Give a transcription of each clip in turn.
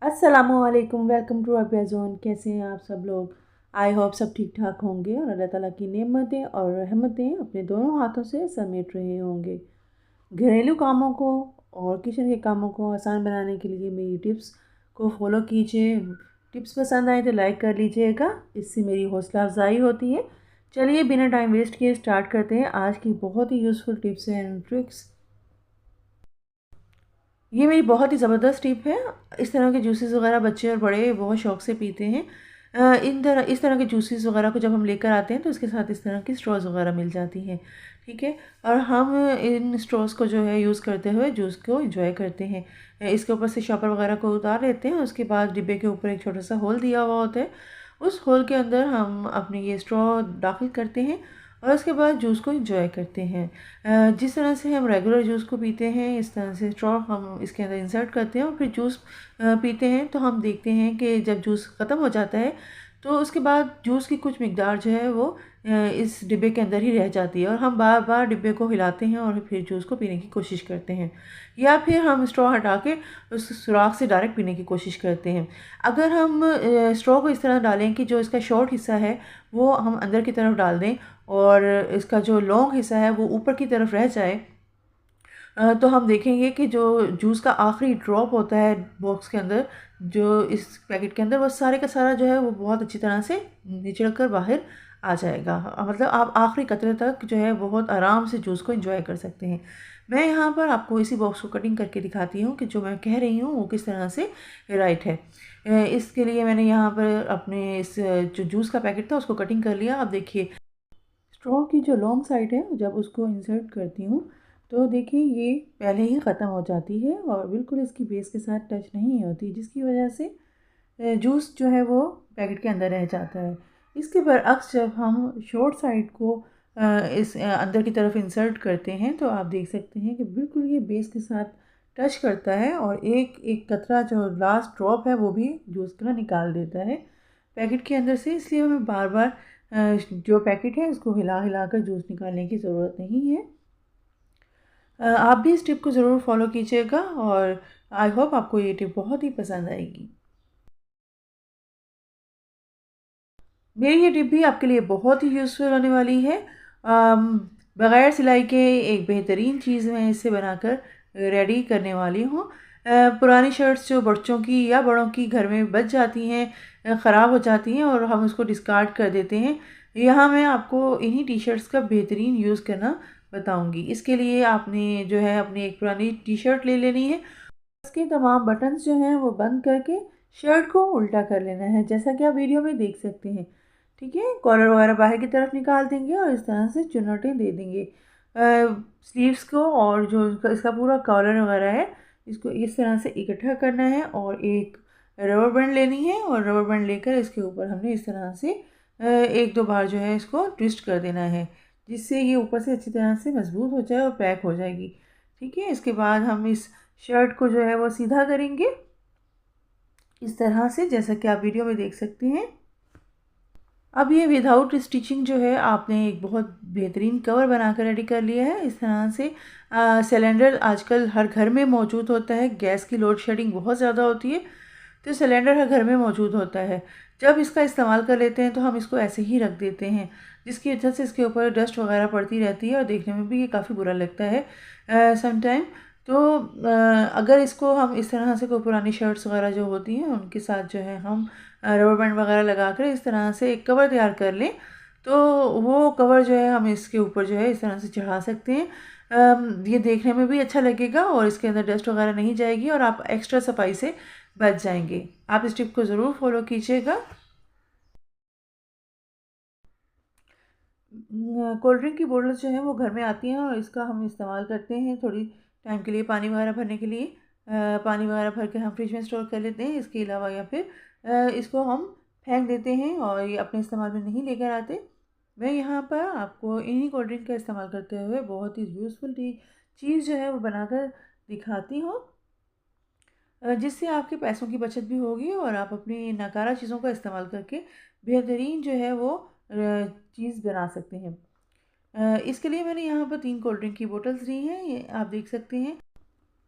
अस्सलामुअलैकुम, welcome to Abiya zone. कैसे हैं आप सब लोग? आई होप सब ठीक ठाक होंगे और अल्लाह ताला की नेमतें और रहमतें अपने दोनों हाथों से समेट रहे होंगे। घरेलू कामों को और किचन के कामों को आसान बनाने के लिए मेरी टिप्स को फॉलो कीजिए। टिप्स पसंद आए तो लाइक कर लीजिएगा, इससे मेरी हौसला अफजाई होती है। चलिए बिना टाइम वेस्ट किए स्टार्ट करते हैं आज की बहुत ही यूज़फुल टिप्स एंड ट्रिक्स। ये मेरी बहुत ही ज़बरदस्त टिप है। इस तरह के जूसेस वग़ैरह बच्चे और बड़े बहुत शौक से पीते हैं। इस तरह के जूसेस वग़ैरह को जब हम लेकर आते हैं तो इसके साथ इस तरह की स्ट्रॉज़ वग़ैरह मिल जाती हैं, ठीक है? और हम इन स्ट्रॉज़ को जो है यूज़ करते हुए जूस को एंजॉय करते हैं। इसके ऊपर से शॉपर वग़ैरह को उतार लेते हैं, उसके बाद डिब्बे के ऊपर एक छोटा-सा होल दिया हुआ होता है। उस होल के अंदर हम अपने ये स्ट्रॉ दाखिल करते हैं और उसके बाद जूस को एंजॉय करते हैं। जिस तरह से हम रेगुलर जूस को पीते हैं, इस तरह से स्ट्रॉ हम इसके अंदर इंसर्ट करते हैं और फिर जूस पीते हैं। तो हम देखते हैं कि जब जूस ख़त्म हो जाता है तो उसके बाद जूस की कुछ मिकदार जो है वो इस डिब्बे के अंदर ही रह जाती है और हम बार बार डिब्बे को हिलाते हैं और फिर जूस को पीने की कोशिश करते हैं, या फिर हम स्ट्रॉ हटा के उस सुराख से डायरेक्ट पीने की कोशिश करते हैं। अगर हम स्ट्रॉ को इस तरह डालें कि जो इसका शॉर्ट हिस्सा है वो हम अंदर की तरफ डाल दें और इसका जो लॉन्ग हिस्सा है वो ऊपर की तरफ रह जाए, तो हम देखेंगे कि जो जूस का आखिरी ड्रॉप होता है बॉक्स के अंदर, जो इस पैकेट के अंदर, वो सारे का सारा जो है वो बहुत अच्छी तरह से निचड़ कर बाहर आ जाएगा। मतलब आप आखिरी कतरे तक जो है बहुत आराम से जूस को एंजॉय कर सकते हैं। मैं यहाँ पर आपको इसी बॉक्स को कटिंग करके दिखाती हूँ कि जो मैं कह रही हूँ वो किस तरह से राइट है। इसके लिए मैंने यहाँ पर अपने इस जो जूस का पैकेट था उसको कटिंग कर लिया। अब देखिए, स्ट्रॉ की जो लॉन्ग साइड है जब उसको इंसर्ट करती हूँ तो देखिए ये पहले ही ख़त्म हो जाती है और बिल्कुल इसकी बेस के साथ टच नहीं होती, जिसकी वजह से जूस जो है वो पैकेट के अंदर रह जाता है। इसके बरअक्स जब हम शॉर्ट साइड को इस अंदर की तरफ इंसर्ट करते हैं तो आप देख सकते हैं कि बिल्कुल ये बेस के साथ टच करता है और एक एक कतरा जो लास्ट ड्रॉप है वो भी जूस का निकाल देता है पैकेट के अंदर से। इसलिए हमें बार बार जो पैकेट है इसको हिला हिला कर जूस निकालने की ज़रूरत नहीं है। आप भी इस टिप को ज़रूर फॉलो कीजिएगा और आई होप आपको ये टिप बहुत ही पसंद आएगी। मेरी ये टिप भी आपके लिए बहुत ही यूज़फुल होने वाली है। बग़ैर सिलाई के एक बेहतरीन चीज़ मैं इससे बनाकर रेडी करने वाली हूँ। पुरानी शर्ट्स जो बच्चों की या बड़ों की घर में बच जाती हैं, ख़राब हो जाती हैं और हम उसको डिस्कार्ड कर देते हैं, यहाँ मैं आपको इन्हीं टी शर्ट्स का बेहतरीन यूज़ करना बताऊँगी। इसके लिए आपने जो है अपनी एक पुरानी टी शर्ट ले लेनी है, उसके तमाम बटन्स जो हैं वो बंद करके शर्ट को उल्टा कर लेना है, जैसा कि आप वीडियो में देख सकते हैं, ठीक है? कॉलर वगैरह बाहर की तरफ निकाल देंगे और इस तरह से चुन्नटें दे देंगे स्लीव्स को, और जो इसका पूरा कॉलर वगैरह है इसको इस तरह से इकट्ठा करना है और एक रबर बैंड लेनी है और रबर बैंड लेकर इसके ऊपर हमने इस तरह से एक दो बार जो है इसको ट्विस्ट कर देना है, जिससे ये ऊपर से अच्छी तरह से मजबूत हो जाए और पैक हो जाएगी, ठीक है? इसके बाद हम इस शर्ट को जो है वो सीधा करेंगे इस तरह से, जैसा कि आप वीडियो में देख सकते हैं। अब ये विदाउट स्टिचिंग जो है आपने एक बहुत बेहतरीन कवर बनाकर रेडी कर लिया है। इस तरह से सिलेंडर आजकल हर घर में मौजूद होता है। गैस की लोड शेडिंग बहुत ज़्यादा होती है तो सिलेंडर हर घर में मौजूद होता है। जब इसका इस्तेमाल कर लेते हैं तो हम इसको ऐसे ही रख देते हैं, जिसकी वजह से इसके ऊपर डस्ट वगैरह पड़ती रहती है और देखने में भी ये काफ़ी बुरा लगता है सम टाइम। तो अगर इसको हम इस तरह से कोई पुरानी शर्ट्स वगैरह जो होती हैं उनके साथ जो है हम रबर बैंड वगैरह लगाकर इस तरह से एक कवर तैयार कर लें, तो वो कवर जो है हम इसके ऊपर जो है इस तरह से चढ़ा सकते हैं। ये देखने में भी अच्छा लगेगा और इसके अंदर डस्ट वगैरह नहीं जाएगी और आप एक्स्ट्रा सफाई से बच जाएंगे। आप इस टिप को ज़रूर फॉलो कीजिएगा। कोल्ड ड्रिंक की बोतल्स जो हैं वो घर में आती हैं और इसका हम इस्तेमाल करते हैं थोड़ी टाइम के लिए पानी वगैरह भरने के लिए। पानी वगैरह भर के हम फ्रिज में स्टोर कर लेते हैं इसके अलावा, या फिर इसको हम फेंक देते हैं और ये अपने इस्तेमाल में नहीं लेकर आते। मैं यहाँ पर आपको इन्हीं कोल्ड ड्रिंक का इस्तेमाल करते हुए बहुत ही यूज़फुल चीज़ जो है वो बनाकर दिखाती हूँ, जिससे आपके पैसों की बचत भी होगी और आप अपनी नाकारा चीज़ों का इस्तेमाल करके बेहतरीन जो है वो चीज़ बना सकते हैं। इसके लिए मैंने यहाँ पर 3 कोल्ड ड्रिंक की बोतल्स ली हैं, ये आप देख सकते हैं।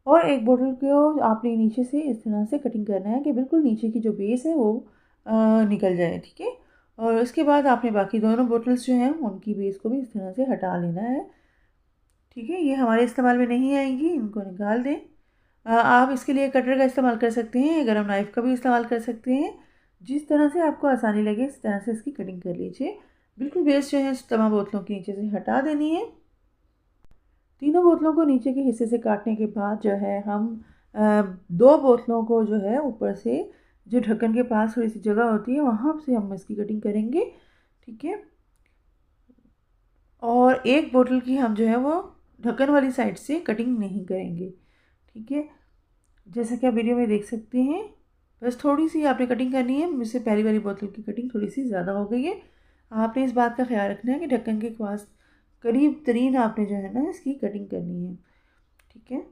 और एक बोतल को आपने नीचे से इस तरह से कटिंग करना है कि बिल्कुल नीचे की जो बेस है वो निकल जाए, ठीक है। और उसके बाद आपने बाकी दोनों बोतल्स जो हैं उनकी बेस को भी इस तरह से हटा लेना है, ठीक है। ये हमारे इस्तेमाल में नहीं आएंगी, इनको निकाल दें। आप इसके लिए कटर का इस्तेमाल कर सकते हैं, गरम नाइफ़ का भी इस्तेमाल कर सकते हैं। जिस तरह से आपको आसानी लगे इस तरह से इसकी कटिंग कर लीजिए। बिल्कुल बेस जो है तमाम बोतलों के नीचे से हटा देनी है। तीनों बोतलों को नीचे के हिस्से से काटने के बाद जो है हम दो बोतलों को जो है ऊपर से जो ढक्कन के पास थोड़ी सी जगह होती है वहाँ से हम इसकी कटिंग करेंगे, ठीक है। और एक बोतल की हम जो है वो ढक्कन वाली साइड से कटिंग नहीं करेंगे, ठीक है। जैसा कि आप वीडियो में देख सकते हैं, बस थोड़ी सी आपने कटिंग करनी है। मुझसे पहली वाली बोतल की कटिंग थोड़ी सी ज़्यादा हो गई है। आपने इस बात का ख्याल रखना है कि ढक्कन के पास करीब तरीन आपने जो है ना इसकी कटिंग करनी है, ठीक है,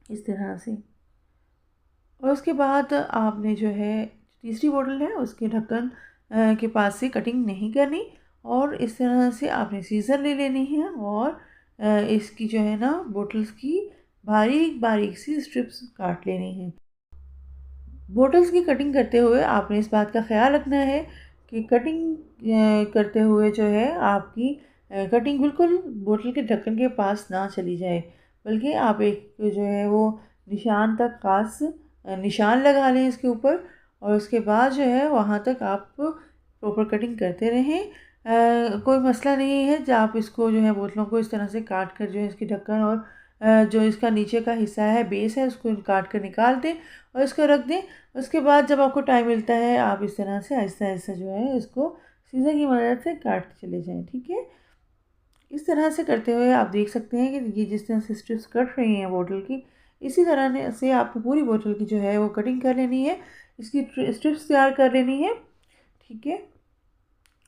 इस तरह से। और उसके बाद आपने जो है तीसरी बोतल है उसके ढक्कन के पास से कटिंग नहीं करनी, और इस तरह से आपने सीज़र ले लेनी है और इसकी जो है ना बोतल्स की बारीक बारीक सी स्ट्रिप्स काट लेनी है। बोटल्स की कटिंग करते हुए आपने इस बात का ख़्याल रखना है कि कटिंग करते हुए जो है आपकी कटिंग बिल्कुल बोतल के ढक्कन के पास ना चली जाए, बल्कि आप एक जो है वो निशान तक ख़ास निशान लगा लें इसके ऊपर, और उसके बाद जो है वहाँ तक आप प्रॉपर कटिंग करते रहें। कोई मसला नहीं है जब आप इसको जो है बोतलों को इस तरह से काट कर जो है इसके ढक्कन और जो इसका नीचे का हिस्सा है बेस है उसको काट कर निकाल दें और इसको रख दें। उसके बाद जब आपको टाइम मिलता है आप इस तरह से आहिस्ता आहिस्ता जो है इसको सीज़र की मदद से काटते चले जाएं, ठीक है। इस तरह से करते हुए आप देख सकते हैं कि ये जिस तरह से स्ट्रिप्स कट रही हैं बोतल की, इसी तरह से आपको पूरी बोतल की जो है वो कटिंग कर लेनी है, इसकी स्ट्रिप्स तैयार कर लेनी है, ठीक है।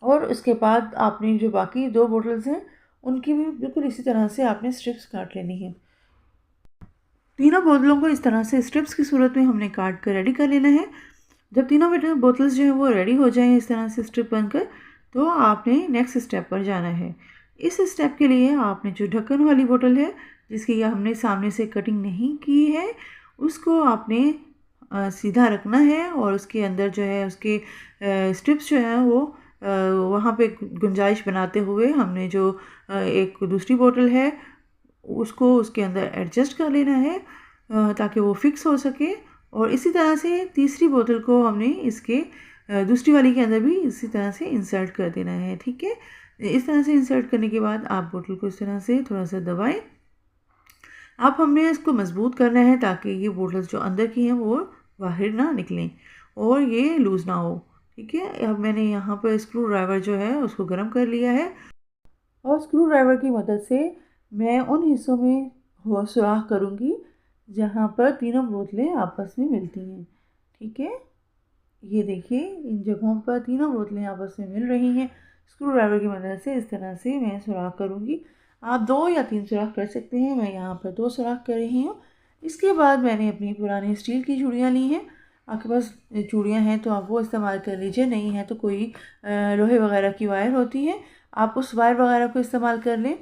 और उसके बाद आपने जो बाकी दो बोतल्स हैं उनकी भी बिल्कुल इसी तरह से आपने स्ट्रिप्स काट लेनी है। तीनों बोतलों को इस तरह से स्ट्रिप्स की सूरत में हमने काट कर रेडी कर लेना है। जब तीनों बोतल्स जो हैं वो रेडी हो जाएं इस तरह से स्ट्रिप बनकर, तो आपने नेक्स्ट स्टेप पर जाना है। इस स्टेप के लिए आपने जो ढक्कन वाली बोतल है जिसकी हमने सामने से कटिंग नहीं की है उसको आपने सीधा रखना है, और उसके अंदर जो है उसके स्ट्रिप्स जो हैं वो वहाँ पे गुंजाइश बनाते हुए हमने जो एक दूसरी बोतल है उसको उसके अंदर एडजस्ट कर लेना है ताकि वो फिक्स हो सके। और इसी तरह से तीसरी बोतल को हमने इसके दूसरी वाली के अंदर भी इसी तरह से इंसर्ट कर देना है, ठीक है। इस तरह से इंसर्ट करने के बाद आप बोतल को इस तरह से थोड़ा सा दबाएं। अब हमने इसको मजबूत करना है ताकि ये बोतल्स जो अंदर की हैं वो बाहर ना निकलें और ये लूज़ ना हो, ठीक है। अब मैंने यहाँ पर स्क्रू ड्राइवर जो है उसको गर्म कर लिया है, और स्क्रू ड्राइवर की मदद से मैं उन हिस्सों में सुराख करूँगी जहाँ पर तीनों बोतलें आपस में मिलती हैं, ठीक है। ये देखिए इन जगहों पर तीनों बोतलें आपस में मिल रही हैं। स्क्रू ड्राइवर की मदद से इस तरह से मैं सुराख करूँगी। आप 2 या 3 सुराख कर सकते हैं, मैं यहाँ पर 2 सुराख कर रही हूँ। इसके बाद मैंने अपनी पुरानी स्टील की चूड़ियाँ ली हैं। आपके पास चूड़ियाँ हैं तो आप वो इस्तेमाल कर लीजिए, नहीं है तो कोई लोहे वगैरह की वायर होती है, आप उस वायर वगैरह को इस्तेमाल कर लें।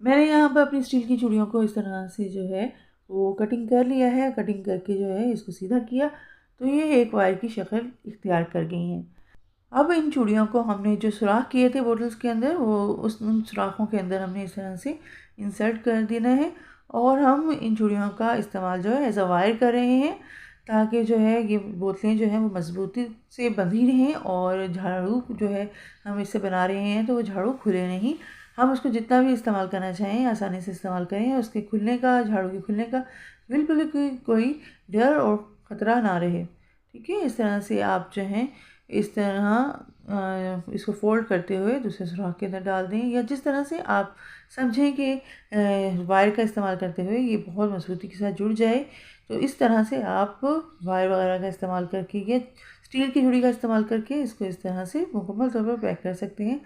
मैंने यहाँ पर अपनी स्टील की चूड़ियों को इस तरह से जो है वो कटिंग कर लिया है। कटिंग करके जो है इसको सीधा किया तो ये एक वायर की शक्ल इख्तियार कर गई हैं। अब इन चूड़ियों को हमने जो सुराख किए थे बोतल्स के अंदर वो उन सुराखों के अंदर हमने इस तरह से इंसर्ट कर देना है, और हम इन चूड़ियों का इस्तेमाल जो है एज अ वायर कर रहे हैं ताकि जो है ये बोतलें जो हैं वो मजबूती से बंधी रहें, और झाड़ू जो है हम इससे बना रहे हैं तो वो झाड़ू खुले नहीं। हम उसको जितना भी इस्तेमाल करना चाहें आसानी से इस्तेमाल करें, उसके खुलने का, झाड़ू के खुलने का बिल्कुल कोई डर और ख़तरा ना रहे, ठीक है। इस तरह से आप जो हैं इस तरह इसको फोल्ड करते हुए दूसरे सुराख के अंदर डाल दें, या जिस तरह से आप समझें कि वायर का इस्तेमाल करते हुए ये बहुत मजबूती के साथ जुड़ जाए, तो इस तरह से आप वायर वगैरह का इस्तेमाल करके या स्टील की चूड़ी का इस्तेमाल करके इसको इस तरह से मुकम्मल तौर पर पैक कर सकते हैं।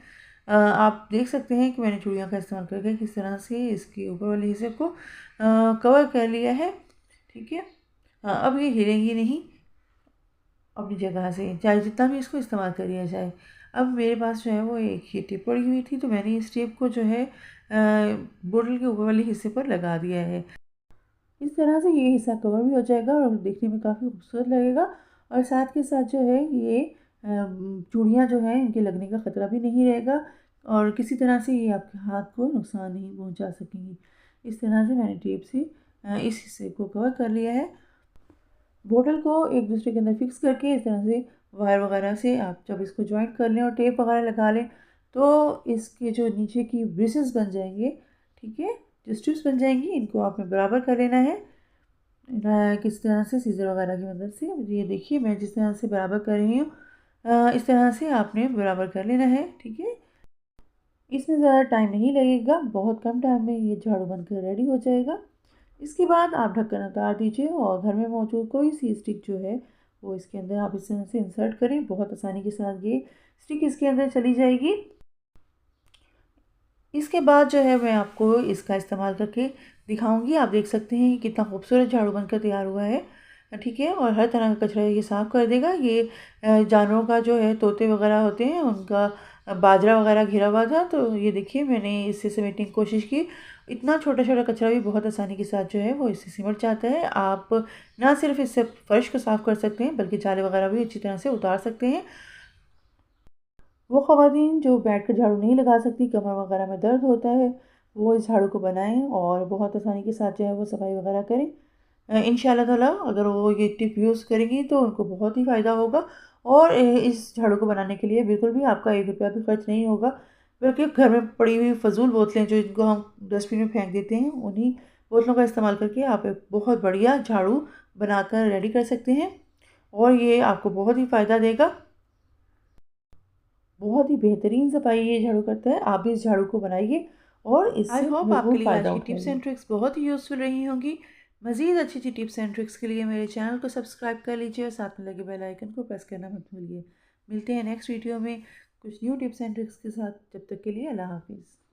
आप देख सकते हैं कि मैंने चूड़ियों का इस्तेमाल करके किस तरह से इसके ऊपर वाले हिस्से को कवर कर लिया है, ठीक है। अब ये हिलेंगी नहीं अपनी जगह से, चाहे जितना भी इसको इस्तेमाल कर लिया जाए। अब मेरे पास जो है वो एक ही टेप पड़ी हुई थी, तो मैंने इस टेप को जो है बोतल के ऊपर वाले हिस्से पर लगा दिया है। इस तरह से ये हिस्सा कवर भी हो जाएगा और देखने में काफ़ी खूबसूरत लगेगा। और साथ के साथ जो है ये चूड़ियाँ जो हैं इनके लगने का ख़तरा भी नहीं रहेगा और किसी तरह से ये आपके हाथ को नुकसान नहीं पहुंचा सकेंगी। इस तरह से मैंने टेप से इस हिस्से को कवर कर लिया है। बोतल को एक दूसरे के अंदर फिक्स करके इस तरह से वायर वगैरह से आप जब इसको जॉइंट कर लें और टेप वगैरह लगा लें तो इसके जो नीचे की ब्रेसेस बन जाएंगे, ठीक है, जो स्ट्रिप्स बन जाएंगी इनको आपने बराबर कर लेना है। किस तरह से सीज़र वगैरह की मदद से, ये देखिए मैं जिस तरह से बराबर कर रही हूँ इस तरह से आपने बराबर कर लेना है, ठीक है। इसमें ज़्यादा टाइम नहीं लगेगा, बहुत कम टाइम में ये झाड़ू बनकर रेडी हो जाएगा। इसके बाद आप ढक्कन उतार दीजिए और घर में मौजूद कोई सी स्टिक जो है वो इसके अंदर आप इस तरह से इंसर्ट करें। बहुत आसानी के साथ ये स्टिक इसके अंदर चली जाएगी। इसके बाद जो है मैं आपको इसका इस्तेमाल करके दिखाऊंगी। आप देख सकते हैं कितना खूबसूरत झाड़ू बनकर तैयार हुआ है, ठीक है। और हर तरह का कचरा ये साफ़ कर देगा। ये जानवरों का जो है, तोते वगैरह होते हैं उनका बाजरा वगैरह घिरा हुआ था, तो ये देखिए मैंने इससे समेटने की कोशिश की। इतना छोटा छोटा कचरा भी बहुत आसानी के साथ जो है वो इससे सिमट जाता है। आप ना सिर्फ इससे फ़र्श को साफ़ कर सकते हैं बल्कि जाले वगैरह भी अच्छी तरह से उतार सकते हैं। वो ख़वातीन जो बैठकर झाड़ू नहीं लगा सकती, कमर वगैरह में दर्द होता है, वो इस झाड़ू को बनाएं और बहुत आसानी के साथ जो है वो सफाई वगैरह करें। इंशाल्लाह ताला अगर वो ये टिप यूज़ करेंगी तो उनको बहुत ही फ़ायदा होगा। और इस झाड़ू को बनाने के लिए बिल्कुल भी आपका 1 रुपया भी खर्च नहीं होगा, बल्कि घर में पड़ी हुई फ़जूल बोतलें जो इनको हम डस्टबिन में फेंक देते हैं, उन्हीं बोतलों का इस्तेमाल करके आप एक बहुत बढ़िया झाड़ू बनाकर रेडी कर सकते हैं और ये आपको बहुत ही फ़ायदा देगा। बहुत ही बेहतरीन सफाई ये झाड़ू करता है। आप भी इस झाड़ू को बनाइए और आई इससे होप आपके भरपूर लिए आज फ़ायदा की टिप्स उठाइए। एंड ट्रिक्स बहुत ही यूज़फुल रही होंगी। मज़ीद अच्छी अच्छी टिप्स एंड ट्रिक्स के लिए मेरे चैनल को सब्सक्राइब कर लीजिए और साथ में लगे बेल आइकन को प्रेस करना मत भूलिए। मिलते हैं नेक्स्ट वीडियो में कुछ न्यू टिप्स एंड ट्रिक्स के साथ। जब तक के लिए अल्लाह हाफिज़।